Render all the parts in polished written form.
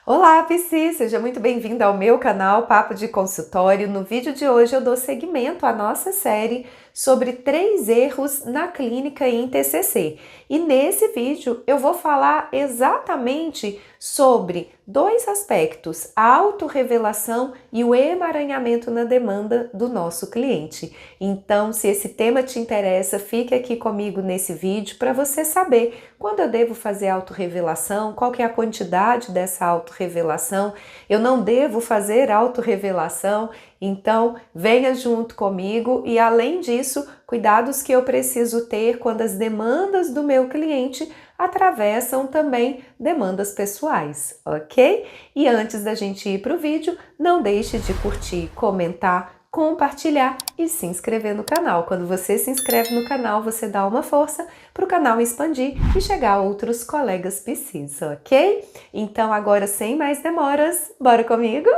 Olá, Psi! Seja muito bem-vinda ao meu canal Papo de Consultório. No vídeo de hoje eu dou seguimento à nossa série sobre 3 erros na clínica e em TCC. E nesse vídeo eu vou falar exatamente sobre 2 aspectos, a autorrevelação e o emaranhamento na demanda do nosso cliente. Então, se esse tema te interessa, fique aqui comigo nesse vídeo para você saber quando eu devo fazer autorrevelação, qual que é a quantidade dessa autorrevelação. Eu não devo fazer autorrevelação, então venha junto comigo e, além disso, cuidados que eu preciso ter quando as demandas do meu cliente atravessam também demandas pessoais, ok? E antes da gente ir para o vídeo, não deixe de curtir, comentar, compartilhar e se inscrever no canal. Quando você se inscreve no canal, você dá uma força para o canal expandir e chegar a outros colegas Psis, ok? Então agora, sem mais demoras, bora comigo?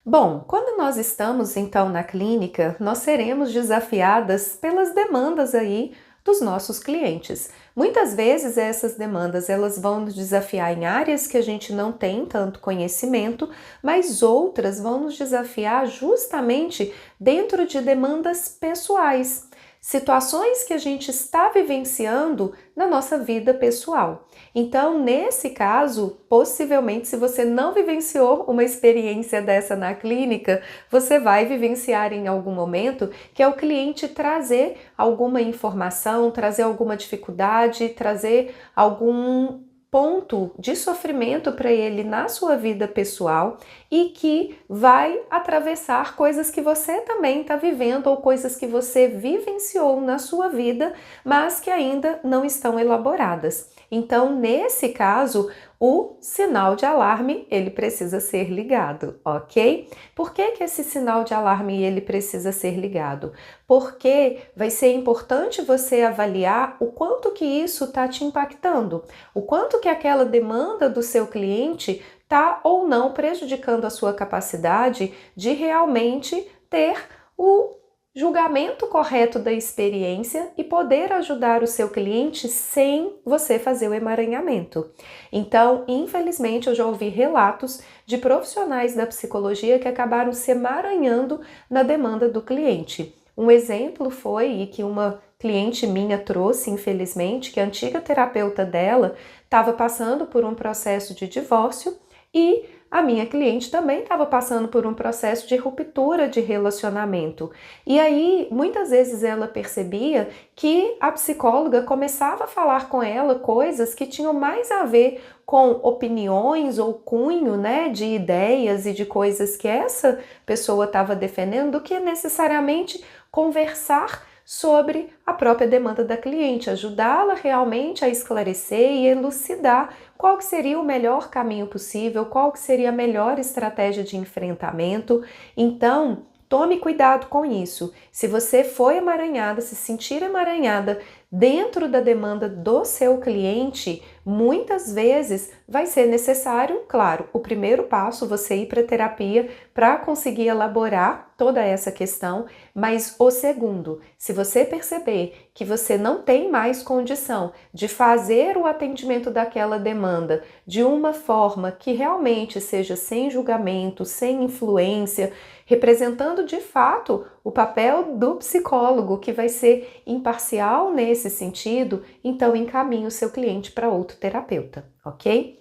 Bom, quando nós estamos então na clínica, nós seremos desafiadas pelas demandas aí dos nossos clientes. Muitas vezes essas demandas elas vão nos desafiar em áreas que a gente não tem tanto conhecimento, mas outras vão nos desafiar justamente dentro de demandas pessoais, situações que a gente está vivenciando na nossa vida pessoal. Então, nesse caso, possivelmente, se você não vivenciou uma experiência dessa na clínica, você vai vivenciar em algum momento que é o cliente trazer alguma informação, trazer alguma dificuldade, trazer algum ponto de sofrimento para ele na sua vida pessoal e que vai atravessar coisas que você também está vivendo ou coisas que você vivenciou na sua vida, mas que ainda não estão elaboradas. Então, nesse caso, o sinal de alarme ele precisa ser ligado, ok? Por que esse sinal de alarme ele precisa ser ligado? Porque vai ser importante você avaliar o quanto que isso está te impactando, o quanto que aquela demanda do seu cliente está ou não prejudicando a sua capacidade de realmente ter o julgamento correto da experiência e poder ajudar o seu cliente sem você fazer o emaranhamento. Então, infelizmente, eu já ouvi relatos de profissionais da psicologia que acabaram se emaranhando na demanda do cliente. Um exemplo foi que uma cliente minha trouxe, infelizmente, que a antiga terapeuta dela estava passando por um processo de divórcio e a minha cliente também estava passando por um processo de ruptura de relacionamento. E aí, muitas vezes ela percebia que a psicóloga começava a falar com ela coisas que tinham mais a ver com opiniões ou cunho, né, de ideias e de coisas que essa pessoa estava defendendo do que necessariamente conversar sobre a própria demanda da cliente, ajudá-la realmente a esclarecer e elucidar qual que seria o melhor caminho possível, qual que seria a melhor estratégia de enfrentamento. Então, tome cuidado com isso. Se você foi emaranhada, se sentir emaranhada dentro da demanda do seu cliente, muitas vezes vai ser necessário, claro, o primeiro passo, você ir para a terapia para conseguir elaborar toda essa questão, mas o segundo, se você perceber que você não tem mais condição de fazer o atendimento daquela demanda de uma forma que realmente seja sem julgamento, sem influência, representando de fato o papel do psicólogo, que vai ser imparcial nesse sentido, então encaminhe o seu cliente para outro terapeuta, ok?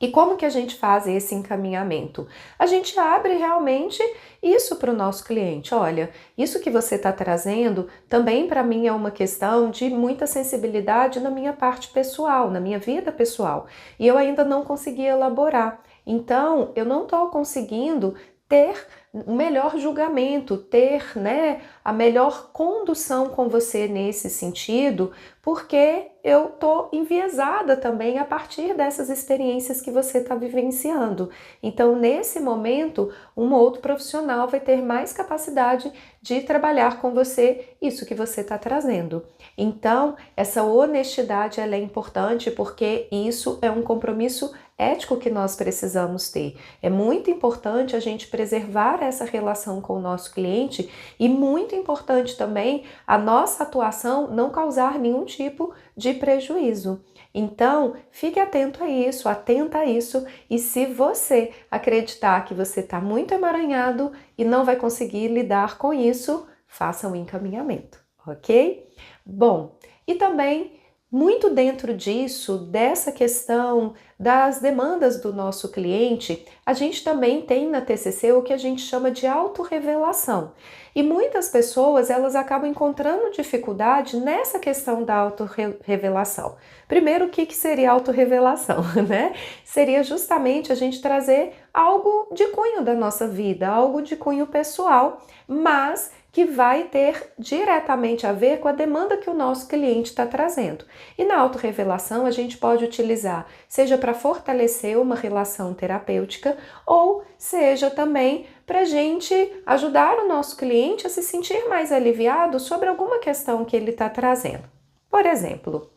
E como que a gente faz esse encaminhamento? A gente abre realmente isso para o nosso cliente. Olha, isso que você está trazendo também para mim é uma questão de muita sensibilidade na minha parte pessoal, na minha vida pessoal. E eu ainda não consegui elaborar. Então, eu não estou conseguindo ter o melhor julgamento, ter, né, a melhor condução com você nesse sentido, porque eu tô enviesada também a partir dessas experiências que você está vivenciando. Então, nesse momento, um outro profissional vai ter mais capacidade de trabalhar com você isso que você está trazendo. Então, essa honestidade ela é importante porque isso é um compromisso ético que nós precisamos ter. É muito importante a gente preservar essa relação com o nosso cliente e muito muito importante também a nossa atuação não causar nenhum tipo de prejuízo. Então, fique atento a isso, atenta a isso, e se você acreditar que você está muito emaranhado e não vai conseguir lidar com isso, faça um encaminhamento, ok? Bom, e também muito dentro disso, dessa questão das demandas do nosso cliente, a gente também tem na TCC o que a gente chama de autorrevelação. E muitas pessoas, elas acabam encontrando dificuldade nessa questão da autorrevelação. Primeiro, o que seria autorrevelação, né? Seria justamente a gente trazer algo de cunho da nossa vida, algo de cunho pessoal, mas que vai ter diretamente a ver com a demanda que o nosso cliente está trazendo. E na autorrevelação a gente pode utilizar, seja para fortalecer uma relação terapêutica, ou seja também para a gente ajudar o nosso cliente a se sentir mais aliviado sobre alguma questão que ele está trazendo. Por exemplo,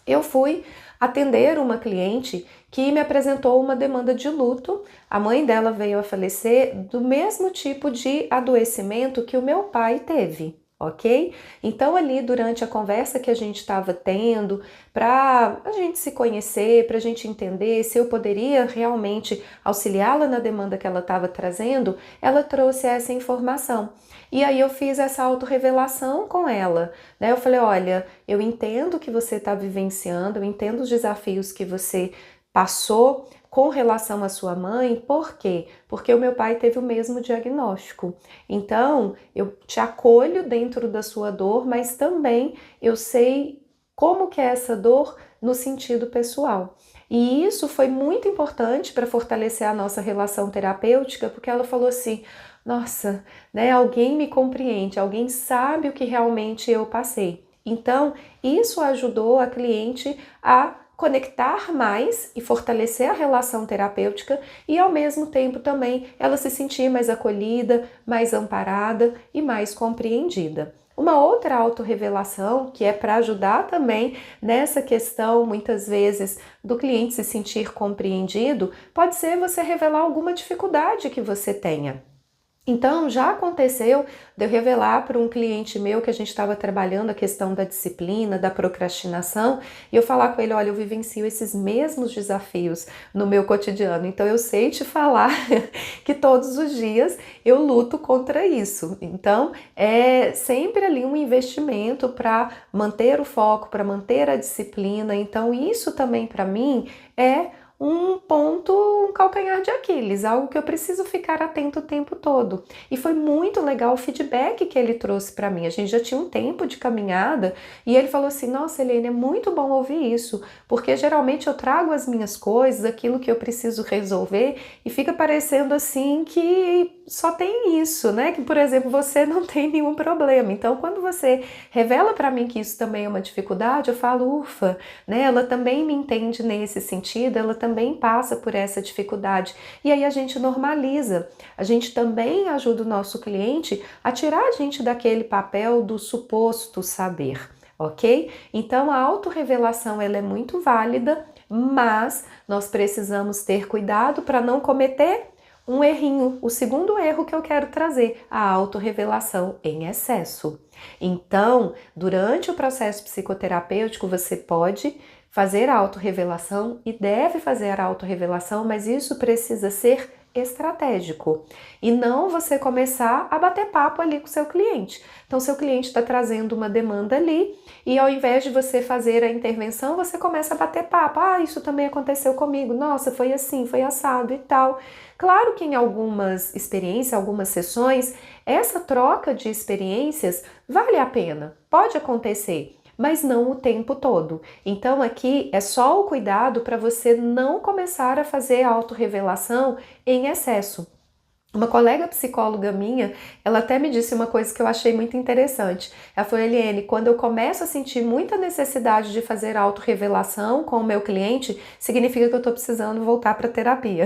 eu fui atender uma cliente que me apresentou uma demanda de luto. A mãe dela veio a falecer do mesmo tipo de adoecimento que o meu pai teve, ok? Então ali durante a conversa que a gente estava tendo, para a gente se conhecer, para a gente entender se eu poderia realmente auxiliá-la na demanda que ela estava trazendo, ela trouxe essa informação. E aí eu fiz essa autorrevelação com ela, né? Eu falei, olha, eu entendo o que você está vivenciando, eu entendo os desafios que você passou com relação à sua mãe. Por quê? Porque o meu pai teve o mesmo diagnóstico. Então, eu te acolho dentro da sua dor, mas também eu sei como que é essa dor no sentido pessoal. E isso foi muito importante para fortalecer a nossa relação terapêutica, porque ela falou assim, nossa, né, alguém me compreende, alguém sabe o que realmente eu passei. Então, isso ajudou a cliente a conectar mais e fortalecer a relação terapêutica e, ao mesmo tempo, também ela se sentir mais acolhida, mais amparada e mais compreendida. Uma outra autorrevelação, que é para ajudar também nessa questão, muitas vezes, do cliente se sentir compreendido, pode ser você revelar alguma dificuldade que você tenha. Então, já aconteceu de eu revelar para um cliente meu que a gente estava trabalhando a questão da disciplina, da procrastinação, e eu falar com ele, olha, eu vivencio esses mesmos desafios no meu cotidiano, então eu sei te falar que todos os dias eu luto contra isso. Então, é sempre ali um investimento para manter o foco, para manter a disciplina. Então, isso também para mim é um ponto, um calcanhar de Aquiles, algo que eu preciso ficar atento o tempo todo. E foi muito legal o feedback que ele trouxe para mim. A gente já tinha um tempo de caminhada e ele falou assim, nossa, Elaine, é muito bom ouvir isso, porque geralmente eu trago as minhas coisas, aquilo que eu preciso resolver, e fica parecendo assim que só tem isso, né? Que, por exemplo, você não tem nenhum problema. Então, quando você revela para mim que isso também é uma dificuldade, eu falo, ufa, né? Ela também me entende nesse sentido, ela também passa por essa dificuldade. E aí a gente normaliza. A gente também ajuda o nosso cliente a tirar a gente daquele papel do suposto saber, ok? Então, a autorrevelação, ela é muito válida, mas nós precisamos ter cuidado para não cometer um errinho, o segundo erro que eu quero trazer, a autorrevelação em excesso. Então, durante o processo psicoterapêutico, você pode fazer a autorrevelação e deve fazer a autorrevelação, mas isso precisa ser estratégico e não você começar a bater papo ali com o seu cliente. Então, seu cliente está trazendo uma demanda ali e ao invés de você fazer a intervenção, você começa a bater papo. Ah, isso também aconteceu comigo. Nossa, foi assim, foi assado e tal. Claro que em algumas experiências, algumas sessões, essa troca de experiências vale a pena, pode acontecer, mas não o tempo todo. Então aqui é só o cuidado para você não começar a fazer autorrevelação em excesso. Uma colega psicóloga minha, ela até me disse uma coisa que eu achei muito interessante. Ela falou, Eliane, quando eu começo a sentir muita necessidade de fazer autorrevelação com o meu cliente, significa que eu tô precisando voltar para terapia.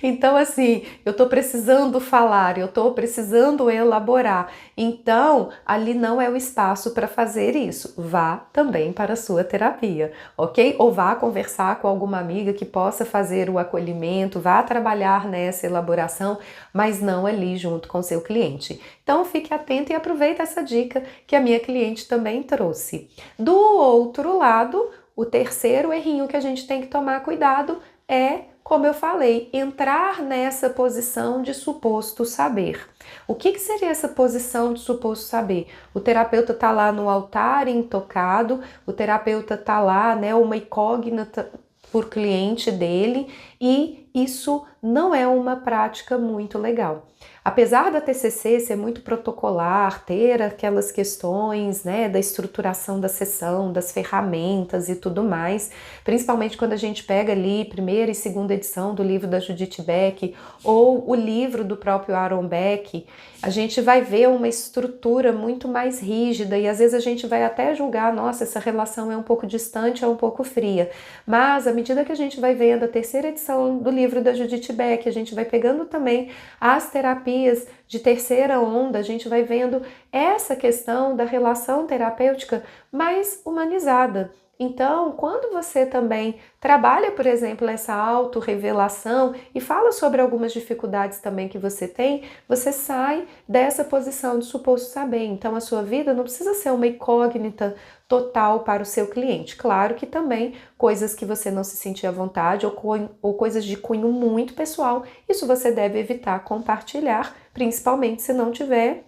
Então, assim, eu tô precisando falar, eu tô precisando elaborar. Então, ali não é o espaço para fazer isso. Vá também para a sua terapia, ok? Ou vá conversar com alguma amiga que possa fazer o acolhimento, vá trabalhar nessa elaboração, mas não ali junto com o seu cliente. Então fique atento e aproveita essa dica que a minha cliente também trouxe. Do outro lado, o terceiro errinho que a gente tem que tomar cuidado é, como eu falei, entrar nessa posição de suposto saber. O que seria essa posição de suposto saber? O terapeuta está lá no altar intocado, o terapeuta está lá, né, uma incógnita por cliente dele, e isso não é uma prática muito legal. Apesar da TCC ser muito protocolar, ter aquelas questões, né, da estruturação da sessão, das ferramentas e tudo mais, principalmente quando a gente pega ali primeira e segunda edição do livro da Judith Beck ou o livro do próprio Aaron Beck, a gente vai ver uma estrutura muito mais rígida e às vezes a gente vai até julgar, nossa, essa relação é um pouco distante, é um pouco fria. Mas à medida que a gente vai vendo a terceira edição do livro da Judith Beck, a gente vai pegando também as terapias de terceira onda, a gente vai vendo essa questão da relação terapêutica mais humanizada. Então, quando você também trabalha, por exemplo, essa autorrevelação e fala sobre algumas dificuldades também que você tem, você sai dessa posição de suposto saber. Então, a sua vida não precisa ser uma incógnita total para o seu cliente. Claro que também coisas que você não se sentir à vontade ou coisas de cunho muito pessoal, isso você deve evitar compartilhar, principalmente se não tiver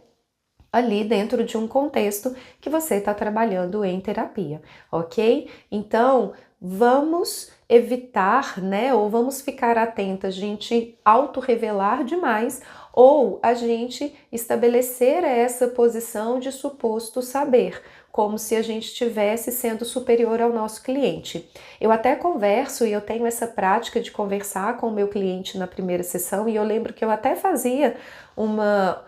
ali dentro de um contexto que você está trabalhando em terapia, ok? Então, vamos evitar, né, ou vamos ficar atentas, a gente autorrevelar demais ou a gente estabelecer essa posição de suposto saber, como se a gente estivesse sendo superior ao nosso cliente. Eu até converso e eu tenho essa prática de conversar com o meu cliente na primeira sessão e eu lembro que eu até fazia uma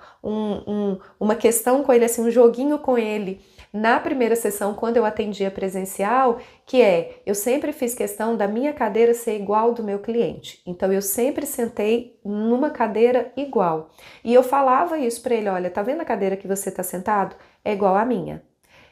questão com ele, assim, um joguinho com ele na primeira sessão, quando eu atendia presencial, que é, eu sempre fiz questão da minha cadeira ser igual do meu cliente. Então, eu sempre sentei numa cadeira igual. E eu falava isso para ele, olha, tá vendo a cadeira que você tá sentado? É igual à minha.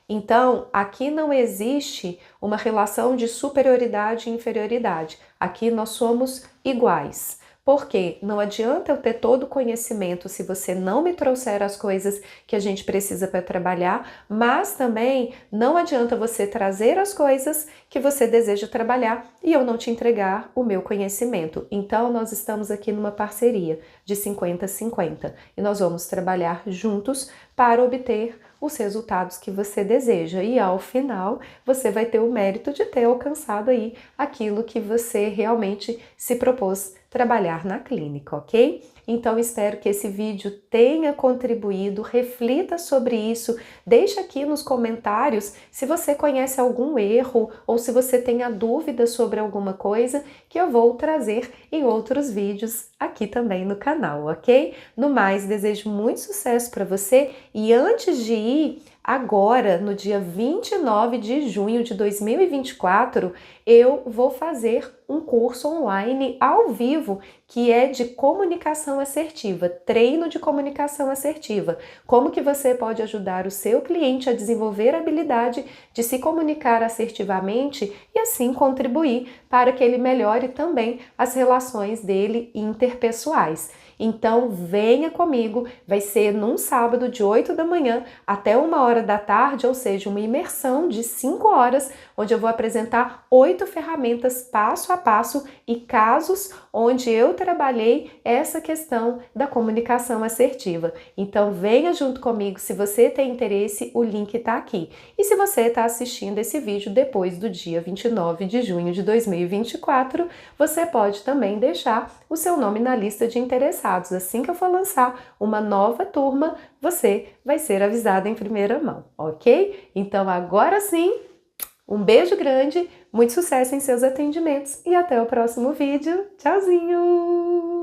Então, aqui não existe uma relação de superioridade e inferioridade. Aqui nós somos iguais. Porque não adianta eu ter todo o conhecimento se você não me trouxer as coisas que a gente precisa para trabalhar, mas também não adianta você trazer as coisas que você deseja trabalhar e eu não te entregar o meu conhecimento. Então, nós estamos aqui numa parceria de 50-50 e nós vamos trabalhar juntos para obter os resultados que você deseja e ao final você vai ter o mérito de ter alcançado aí aquilo que você realmente se propôs trabalhar na clínica, ok? Então espero que esse vídeo tenha contribuído, reflita sobre isso, deixa aqui nos comentários se você conhece algum erro ou se você tenha dúvida sobre alguma coisa que eu vou trazer em outros vídeos aqui também no canal, ok? No mais, desejo muito sucesso para você e antes de ir, agora, no dia 29 de junho de 2024, eu vou fazer um curso online ao vivo que é de comunicação assertiva, treino de comunicação assertiva. Como que você pode ajudar o seu cliente a desenvolver a habilidade de se comunicar assertivamente e assim contribuir para que ele melhore também as relações dele interpessoais. Então venha comigo, vai ser num sábado de 8 da manhã até 1 hora da tarde, ou seja, uma imersão de 5 horas, onde eu vou apresentar 8 ferramentas passo a passo e casos onde eu trabalhei essa questão da comunicação assertiva. Então venha junto comigo, se você tem interesse, o link está aqui. E se você está assistindo esse vídeo depois do dia 29 de junho de 2024, você pode também deixar o seu nome na lista de interessados. Assim que eu for lançar uma nova turma, você vai ser avisado em primeira mão, ok? Então agora sim, um beijo grande, muito sucesso em seus atendimentos e até o próximo vídeo. Tchauzinho!